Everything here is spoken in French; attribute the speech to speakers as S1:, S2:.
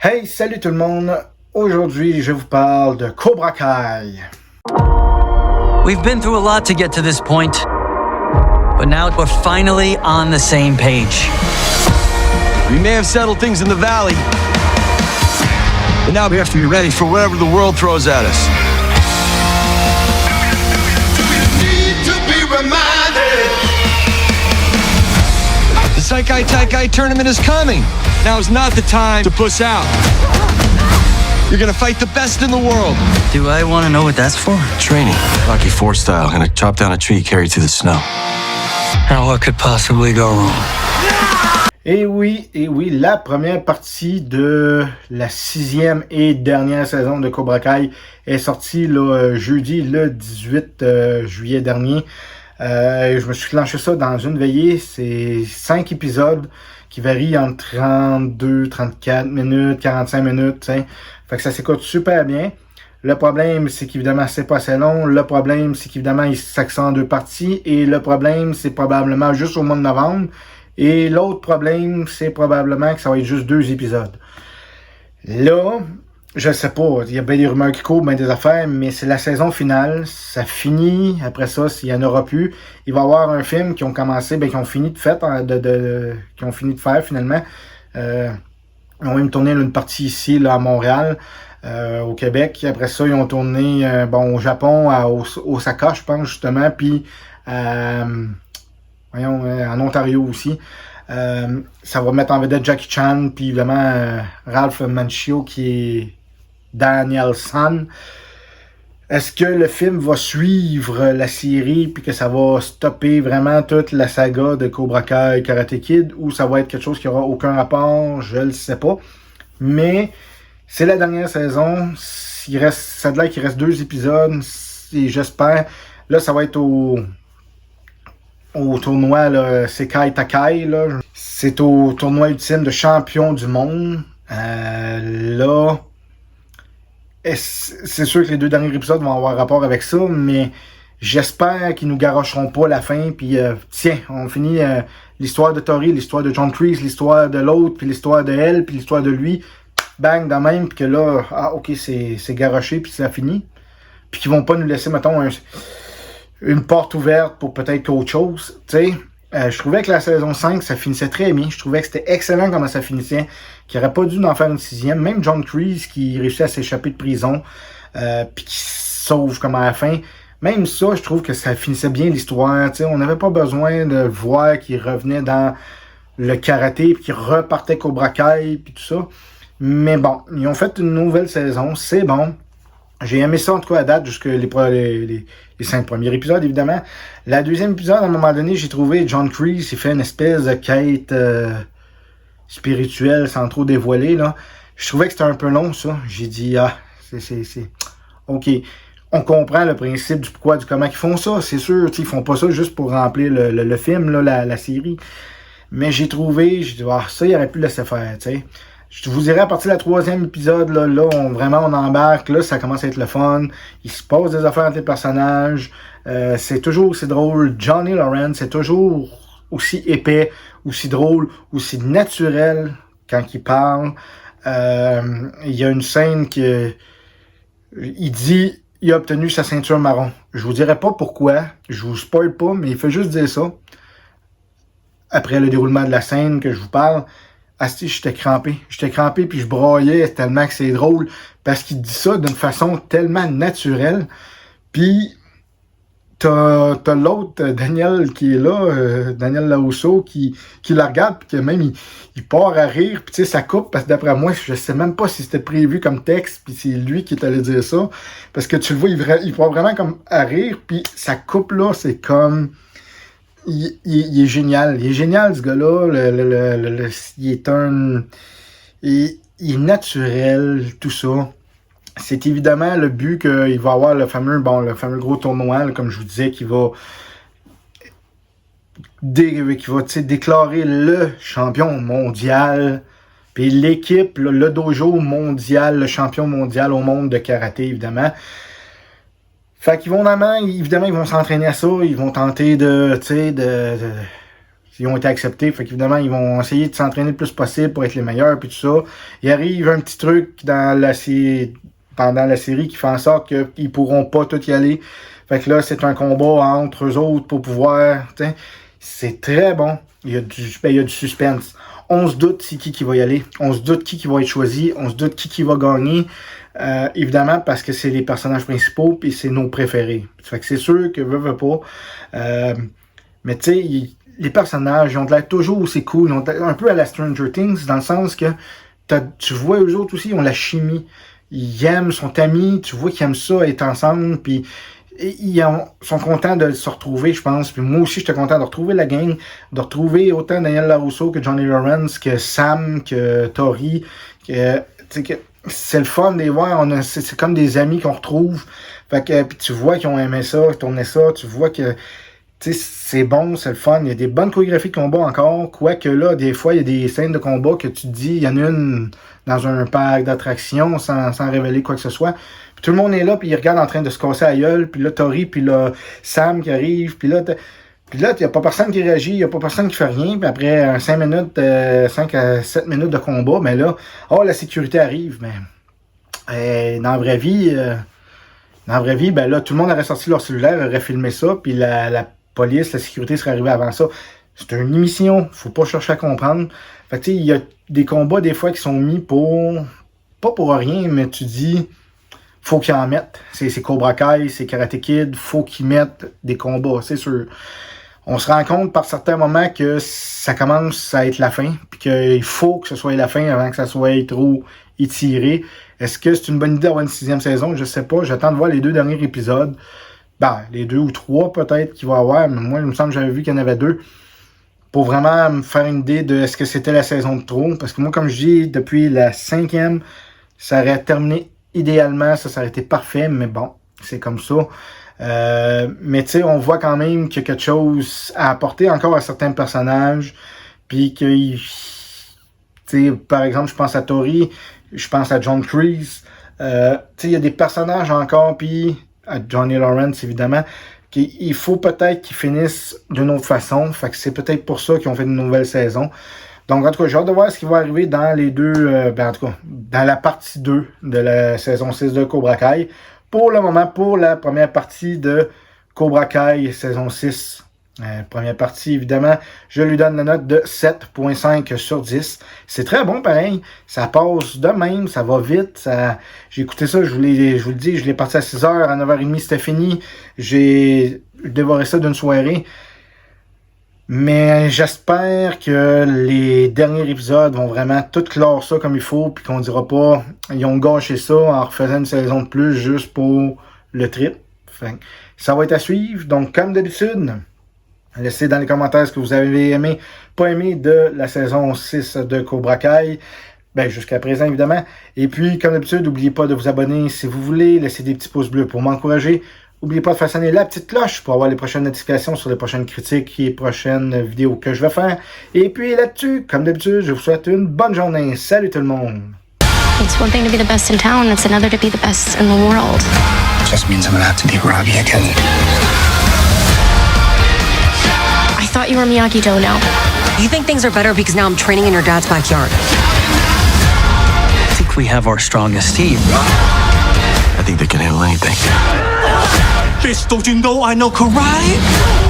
S1: Hey, salut tout le monde! Aujourd'hui, je vous parle de Cobra Kai.
S2: We've been through a lot to get to this point, but now we're finally on the same page.
S3: We may have settled things in the valley, but now we have to be ready for whatever the world throws at us.
S4: We need to be reminded.
S3: The Saikai Taikai tournament is coming. Now is not the time to puss out. You're gonna fight the best in the world.
S2: Do I want to know what that's for?
S3: Training, Rocky IV style, gonna chop down a tree carried through the snow.
S2: Now what could possibly go wrong?
S1: Et oui, la première partie de la 6e et dernière saison de Cobra Kai est sortie jeudi, le 18 juillet dernier. Je me suis clenché ça dans une veillée. C'est 5 épisodes qui varient entre 32, 34 minutes, 45 minutes. T'sais. Fait que ça s'écoute super bien. Le problème, c'est qu'évidemment, c'est pas assez long. Le problème, c'est qu'évidemment, il s'accent en 2 parties. Et le problème, c'est probablement juste au mois de novembre. Et l'autre problème, c'est probablement que ça va être juste 2 épisodes. Là, je sais pas, il y a bien des rumeurs qui courent, bien des affaires, mais c'est la saison finale. Ça finit. Après ça, s'il n'y en aura plus, il va y avoir un film qui ont commencé, qui ont fini de faire finalement. Ils ont même tourné une partie ici, là, à Montréal, au Québec. Après ça, ils ont tourné au Japon, à Osaka, je pense, justement, puis en Ontario aussi. Ça va mettre en vedette Jackie Chan, puis évidemment Ralph Macchio qui est Daniel San. Est-ce que le film va suivre la série puis que ça va stopper vraiment toute la saga de Cobra Kai Karate Kid ou ça va être quelque chose qui n'aura aucun rapport? Je le sais pas. Mais c'est la dernière saison. Ça a l'air qu'il reste 2 épisodes. Et j'espère. Là, ça va être au tournoi là, Seikai Takai. Là. C'est au tournoi ultime de champion du monde. Là, c'est sûr que les 2 derniers épisodes vont avoir rapport avec ça, mais j'espère qu'ils nous garocheront pas la fin. Puis tiens, on finit l'histoire de Tori, l'histoire de John Kreese, l'histoire de l'autre, puis l'histoire de elle, puis l'histoire de lui. Bang, de même, puis que là, ok, c'est garoché, puis ça finit. Puis qu'ils vont pas nous laisser, mettons, une porte ouverte pour peut-être autre chose, tu sais. Je trouvais que la saison 5, ça finissait très bien. Je trouvais que c'était excellent comment ça finissait. Qu'il n'aurait pas dû en faire une 6e. Même John Kreese qui réussit à s'échapper de prison. Puis qui se sauve comme à la fin. Même ça, je trouve que ça finissait bien l'histoire. T'sais. On n'avait pas besoin de voir qu'il revenait dans le karaté. Puis qu'il repartait Cobra Kai. Puis tout ça. Mais bon, ils ont fait une nouvelle saison. C'est bon. J'ai aimé ça en tout cas à date jusqu'à les 5 premiers épisodes évidemment. La 2e épisode, à un moment donné, j'ai trouvé John Kreese, il fait une espèce de quête spirituelle sans trop dévoiler. Là. Je trouvais que c'était un peu long ça. J'ai dit c'est ok. On comprend le principe du pourquoi, du comment ils font ça. C'est sûr, ils font pas ça juste pour remplir le film, là, la série. Mais j'ai dit ça, il aurait pu le laisser faire, tu sais. Je vous dirais à partir de la 3e épisode, là on embarque, là, ça commence à être le fun. Il se passe des affaires entre les personnages. C'est toujours aussi drôle. Johnny Lawrence, c'est toujours aussi épais, aussi drôle, aussi naturel quand il parle. Il y a une scène que il dit il a obtenu sa ceinture marron. Je vous dirai pas pourquoi, je vous spoil pas, mais il fait juste dire ça. Après le déroulement de la scène que je vous parle. J'étais crampé puis je broyais tellement que c'est drôle parce qu'il dit ça d'une façon tellement naturelle. Puis t'as l'autre Daniel qui est là, Daniel Larusso qui la regarde puis que même il part à rire puis tu sais ça coupe parce que d'après moi je sais même pas si c'était prévu comme texte puis c'est lui qui est allé dire ça parce que tu le vois il part vraiment comme à rire puis ça coupe là c'est comme il est génial. Il est génial, ce gars-là. Il est naturel, tout ça. C'est évidemment le but qu'il va avoir le fameux gros tournoi, là, comme je vous disais, qui va déclarer le champion mondial. Puis l'équipe, le dojo mondial, le champion mondial au monde de karaté, évidemment. Fait qu'ils vont évidemment, ils vont s'entraîner à ça, ils vont tenter de ils ont été acceptés. Fait qu'évidemment, ils vont essayer de s'entraîner le plus possible pour être les meilleurs, puis tout ça. Il arrive un petit truc pendant la série qui fait en sorte qu'ils pourront pas tout y aller. Fait que là, c'est un combat entre eux autres pour pouvoir... T'sais, c'est très bon. Il y a du suspense. On se doute c'est qui va y aller. On se doute qui va être choisi. On se doute qui va gagner. Évidemment, parce que c'est les personnages principaux puis c'est nos préférés. Fait que c'est sûr que veut pas. Mais tu sais, les personnages, ils ont de l'air toujours aussi cool. Ils ont un peu à la Stranger Things, dans le sens que tu vois eux autres aussi, ils ont la chimie. Ils aiment, sont amis. Tu vois qu'ils aiment ça, être ensemble. Puis ils sont contents de se retrouver, je pense. Puis moi aussi, j'étais content de retrouver la gang, de retrouver autant Daniel LaRusso que Johnny Lawrence, que Sam, que Tori. Que c'est le fun de les voir. C'est comme des amis qu'on retrouve. Fait que puis tu vois qu'ils ont aimé ça, qu'ils tournaient ça. Tu vois que c'est bon, c'est le fun. Il y a des bonnes chorégraphies de combat encore. Quoique là, des fois, il y a des scènes de combat que tu te dis, il y en a une dans un parc d'attractions sans révéler quoi que ce soit. Puis tout le monde est là, puis il regarde en train de se casser la gueule. Puis là, Tori, puis là, Sam qui arrive. Puis là, il n'y a pas personne qui réagit, il n'y a pas personne qui fait rien. Puis après 5 à 7 minutes de combat, mais là, la sécurité arrive. Mais dans la vraie vie, ben là, tout le monde aurait sorti leur cellulaire, aurait filmé ça, puis la police, la sécurité serait arrivée avant ça. C'est une émission, faut pas chercher à comprendre. Fait que tu sais, il y a des combats des fois qui sont mis pas pour rien, mais tu dis, faut qu'ils en mettent. C'est Cobra Kai, c'est Karate Kid, faut qu'ils mettent des combats, c'est sûr. On se rend compte par certains moments que ça commence à être la fin, puis qu'il faut que ce soit la fin avant que ça soit trop étiré. Est-ce que c'est une bonne idée d'avoir une 6e saison? Je sais pas. J'attends de voir les 2 derniers épisodes. Les 2 ou 3 peut-être qu'il va y avoir, mais moi, il me semble que j'avais vu qu'il y en avait 2. Pour vraiment me faire une idée de est-ce que c'était la saison de trop. Parce que moi, comme je dis, depuis la 5e, ça aurait terminé idéalement. Ça aurait été parfait, mais bon, c'est comme ça. Mais tu sais, on voit quand même qu'il y a quelque chose à apporter encore à certains personnages. Puis que, tu sais, par exemple, je pense à Tori, je pense à John Kreese. Tu sais, il y a des personnages encore, puis à Johnny Lawrence, évidemment, qu'il faut peut-être qu'ils finissent d'une autre façon. Fait que c'est peut-être pour ça qu'ils ont fait une nouvelle saison. Donc, en tout cas, j'ai hâte de voir ce qui va arriver dans les deux, en tout cas, dans la partie 2 de la saison 6 de Cobra Kai. Pour le moment, pour la première partie de Cobra Kai saison 6. Première partie, évidemment, je lui donne la note de 7.5 sur 10. C'est très bon, pareil. Ça passe de même, ça va vite. J'ai écouté ça, je vous le dis, je l'ai parti à 6h, à 9h30, c'était fini. J'ai dévoré ça d'une soirée. Mais j'espère que les derniers épisodes vont vraiment tout clore ça comme il faut, puis qu'on dira pas, ils ont gâché ça en refaisant une saison de plus juste pour le trip. Enfin, ça va être à suivre. Donc, comme d'habitude, laissez dans les commentaires ce que vous avez aimé, pas aimé de la saison 6 de Cobra Kai. Jusqu'à présent, évidemment. Et puis, comme d'habitude, n'oubliez pas de vous abonner si vous voulez. Laissez des petits pouces bleus pour m'encourager. N'oubliez pas de façonner la petite cloche pour avoir les prochaines notifications sur les prochaines critiques et prochaines vidéos que je vais faire. Et puis là-dessus, comme d'habitude, je vous souhaite une bonne journée. Salut tout le monde!
S5: It's one thing to be the best in town, it's another to be the best in the world.
S6: It just means I'm gonna have to be groggy again.
S5: I thought you were Miyagi-Do now.
S7: You think things are better because now I'm training in your dad's backyard?
S2: I think we have our strongest team.
S3: I think they can handle anything.
S6: Bitch, don't you know I know karate?